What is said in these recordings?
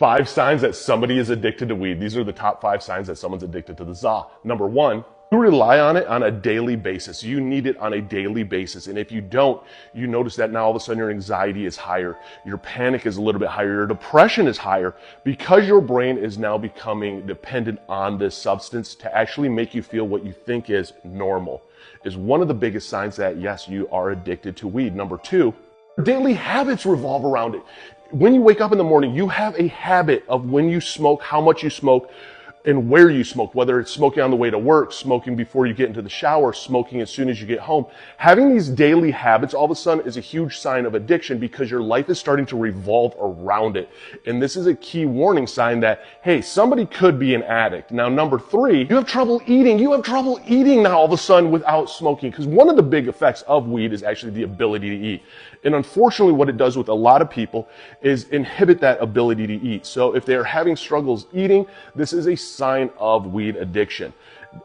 5 signs that somebody is addicted to weed. These are the top 5 signs that someone's addicted to the za. Number 1, you rely on it on a daily basis. You need it on a daily basis. And if you don't, you notice that now all of a sudden your anxiety is higher, your panic is a little bit higher, your depression is higher because your brain is now becoming dependent on this substance to actually make you feel what you think is normal. Is one of the biggest signs that yes, you are addicted to weed. Number 2, daily habits revolve around it. When you wake up in the morning, you have a habit of when you smoke, how much you smoke, and where you smoke, whether it's smoking on the way to work, smoking before you get into the shower, smoking as soon as you get home. Having these daily habits all of a sudden is a huge sign of addiction because your life is starting to revolve around it. And this is a key warning sign that, hey, somebody could be an addict. Now, number 3, you have trouble eating. You have trouble eating now all of a sudden without smoking, because one of the big effects of weed is actually the ability to eat. And unfortunately, what it does with a lot of people is inhibit that ability to eat. So if they're having struggles eating, this is a sign of weed addiction.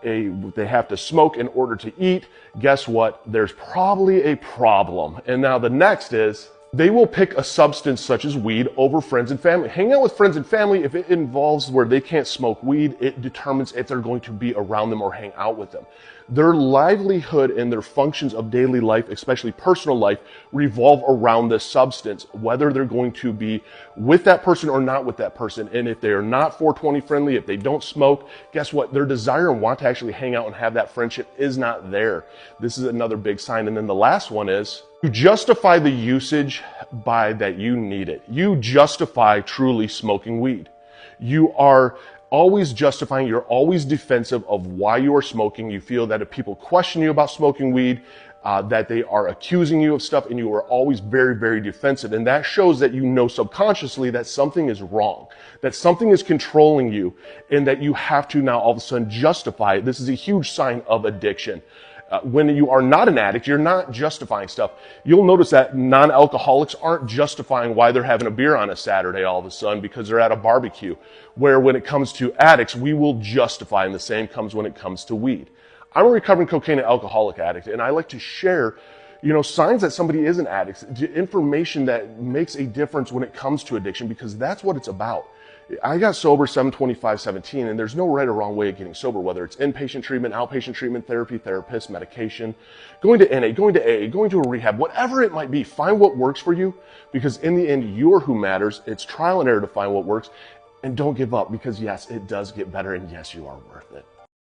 They have to smoke in order to eat. Guess what? There's probably a problem. And now the next is they will pick a substance such as weed over friends and family. Hang out with friends and family, if it involves where they can't smoke weed, it determines if they're going to be around them or hang out with them. Their livelihood and their functions of daily life, especially personal life, revolve around this substance, whether they're going to be with that person or not with that person. And if they are not 420 friendly, if they don't smoke, guess what? Their desire and want to actually hang out and have that friendship is not there. This is another big sign. And then the last one is you justify the usage by that you need it. You justify truly smoking weed. You are always justifying, you're always defensive of why you are smoking. You feel that if people question you about smoking weed, that they are accusing you of stuff, and you are always very, very defensive. And that shows that you know subconsciously that something is wrong, that something is controlling you, and that you have to now all of a sudden justify it. This is a huge sign of addiction. When you are not an addict, you're not justifying stuff. You'll notice that non-alcoholics aren't justifying why they're having a beer on a Saturday all of a sudden because they're at a barbecue. Where when it comes to addicts, we will justify, and the same comes when it comes to weed. I'm a recovering cocaine and alcoholic addict, and I like to share, signs that somebody is an addict, information that makes a difference when it comes to addiction, because that's what it's about. I got sober 7/25/17, and there's no right or wrong way of getting sober, whether it's inpatient treatment, outpatient treatment, therapy, therapist, medication, going to NA, going to AA, going to a rehab, whatever it might be. Find what works for you, because in the end, you're who matters. It's trial and error to find what works, and don't give up, because yes, it does get better, and yes, you are worth it.